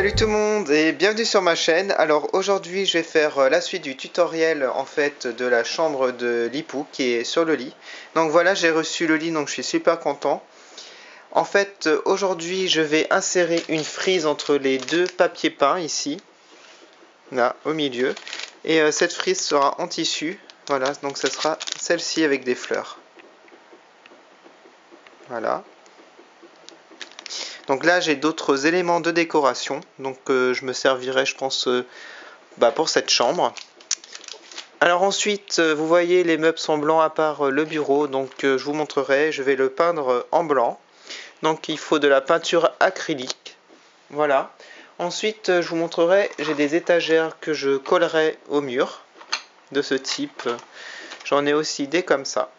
Salut tout le monde et bienvenue sur ma chaîne. Alors aujourd'hui je vais faire la suite du tutoriel en fait de la chambre de l'époux qui est sur le lit. Donc voilà, j'ai reçu le lit, donc je suis super content. En fait aujourd'hui je vais insérer une frise entre les deux papiers peints ici, là au milieu. Et cette frise sera en tissu, voilà, donc ce sera celle-ci avec des fleurs. Voilà. Donc là j'ai d'autres éléments de décoration, donc je me servirai je pense pour cette chambre. Alors ensuite vous voyez les meubles sont blancs à part le bureau, donc je vous montrerai, je vais le peindre en blanc. Donc il faut de la peinture acrylique, voilà. Ensuite je vous montrerai, j'ai des étagères que je collerai au mur de ce type. J'en ai aussi des comme ça.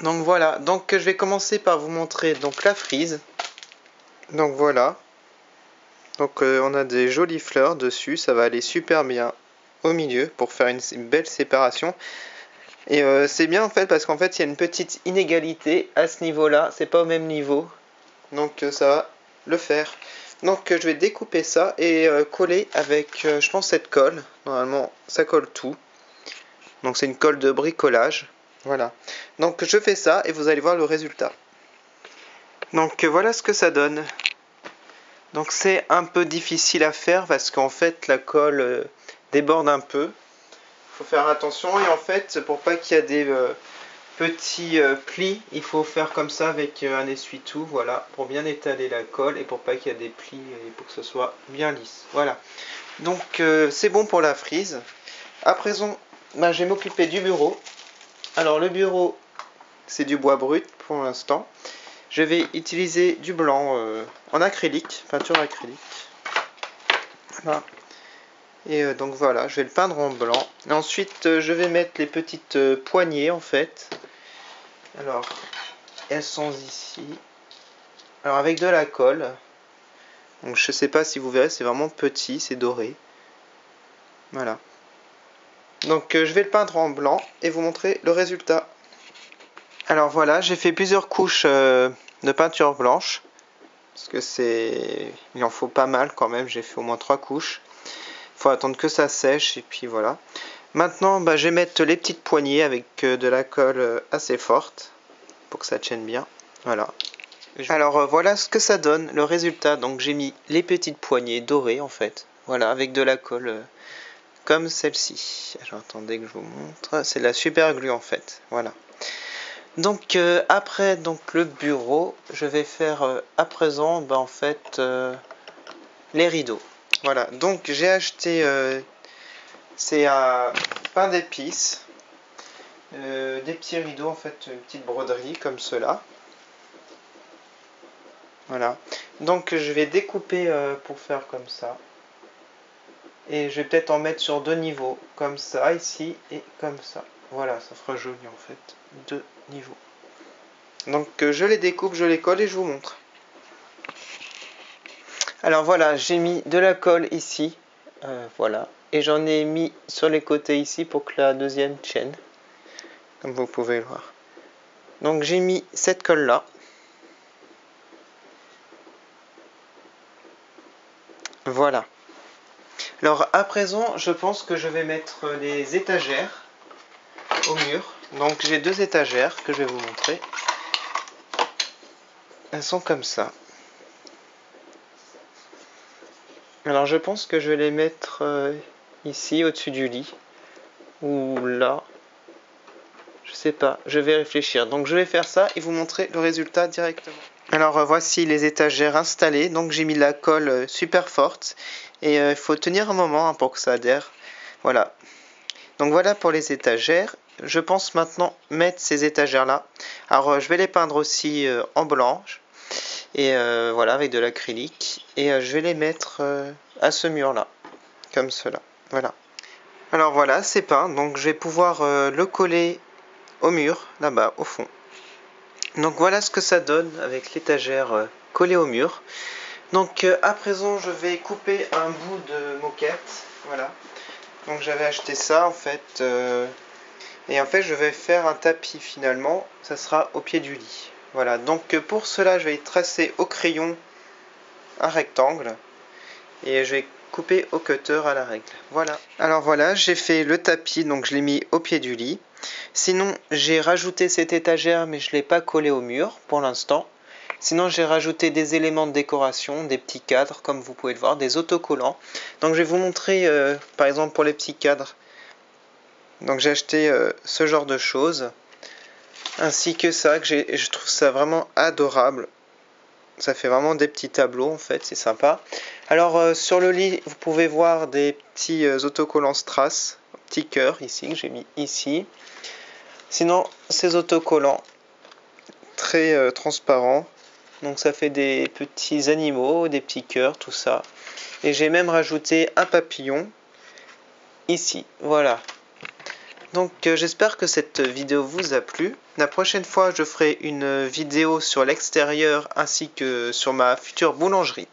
Donc voilà, donc je vais commencer par vous montrer donc la frise. Donc voilà, donc on a des jolies fleurs dessus, ça va aller super bien au milieu pour faire une belle séparation. Et c'est bien en fait parce qu'en fait il y a une petite inégalité à ce niveau là, c'est pas au même niveau, donc ça va le faire. Donc je vais découper ça et coller avec je pense cette colle, normalement ça colle tout, donc c'est une colle de bricolage, voilà. Donc je fais ça et vous allez voir le résultat. Donc voilà ce que ça donne. Donc c'est un peu difficile à faire parce qu'en fait la colle déborde un peu. Il faut faire attention et en fait pour pas qu'il y ait des petits plis, il faut faire comme ça avec un essuie-tout, voilà, pour bien étaler la colle et pour pas qu'il y ait des plis et pour que ce soit bien lisse. Voilà. Donc c'est bon pour la frise. À présent, je vais m'occuper du bureau. Alors le bureau, c'est du bois brut pour l'instant. Je vais utiliser du blanc en acrylique, peinture acrylique. Voilà. Et donc voilà, je vais le peindre en blanc. Et ensuite, je vais mettre les petites poignées en fait. Alors, elles sont ici. Alors avec de la colle. Donc je sais pas si vous verrez, c'est vraiment petit, c'est doré. Voilà. Donc je vais le peindre en blanc et vous montrer le résultat. Alors voilà, j'ai fait plusieurs couches de peinture blanche. Parce que il en faut pas mal quand même, j'ai fait au moins 3 couches. Il faut attendre que ça sèche et puis voilà. Maintenant je vais mettre les petites poignées avec de la colle assez forte pour que ça tienne bien. Voilà. Alors voilà ce que ça donne, le résultat. Donc j'ai mis les petites poignées dorées en fait. Voilà, avec de la colle comme celle-ci. Alors attendez que je vous montre. C'est la super glue en fait. Voilà. Donc après donc le bureau, je vais faire à présent en fait les rideaux. Voilà. Donc j'ai acheté c'est un pain d'épices, des petits rideaux en fait, une petite broderie comme cela. Voilà. Donc je vais découper pour faire comme ça. Et je vais peut-être en mettre sur 2 niveaux, comme ça ici et comme ça. Voilà, ça fera joli en fait, 2 niveaux. Donc je les découpe, je les colle et je vous montre. Alors voilà, j'ai mis de la colle ici, voilà. Et j'en ai mis sur les côtés ici pour que la deuxième tienne, comme vous pouvez le voir. Donc j'ai mis cette colle là. Voilà. Alors à présent, je pense que je vais mettre les étagères au mur. Donc j'ai 2 étagères que je vais vous montrer. Elles sont comme ça. Alors je pense que je vais les mettre ici au-dessus du lit. Ou là. Je sais pas, je vais réfléchir. Donc je vais faire ça et vous montrer le résultat directement. Alors voici les étagères installées. Donc j'ai mis la colle super forte. Et il faut tenir un moment pour que ça adhère. Voilà. Donc voilà pour les étagères. Je pense maintenant mettre ces étagères là. Alors je vais les peindre aussi en blanche. Et voilà, avec de l'acrylique. Et je vais les mettre à ce mur là. Comme cela. Voilà. Alors voilà, c'est peint. Donc je vais pouvoir le coller au mur, là-bas, au fond. Donc voilà ce que ça donne avec l'étagère collée au mur. Donc à présent, je vais couper un bout de moquette. Voilà. Donc j'avais acheté ça en fait. Et en fait, je vais faire un tapis finalement. Ça sera au pied du lit. Voilà. Donc pour cela, je vais tracer au crayon un rectangle. et je vais couper au cutter à la règle. Voilà. Alors voilà, j'ai fait le tapis, donc je l'ai mis au pied du lit. Sinon, j'ai rajouté cette étagère, mais je ne l'ai pas collée au mur pour l'instant. Sinon, j'ai rajouté des éléments de décoration, des petits cadres, comme vous pouvez le voir, des autocollants. Donc, je vais vous montrer, par exemple, pour les petits cadres. Donc, j'ai acheté ce genre de choses, ainsi que ça, je trouve ça vraiment adorable. Ça fait vraiment des petits tableaux, en fait, c'est sympa. Alors, sur le lit, vous pouvez voir des petits autocollants strass, petits cœurs ici, que j'ai mis ici. Sinon, ces autocollants, très transparents. Donc ça fait des petits animaux, des petits cœurs, tout ça. Et j'ai même rajouté un papillon ici, voilà. Donc j'espère que cette vidéo vous a plu. La prochaine fois, je ferai une vidéo sur l'extérieur ainsi que sur ma future boulangerie.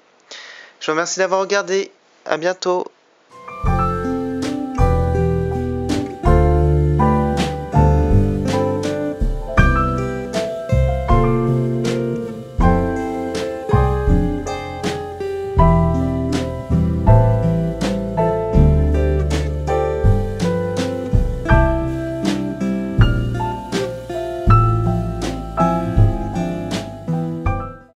Je vous remercie d'avoir regardé. À bientôt.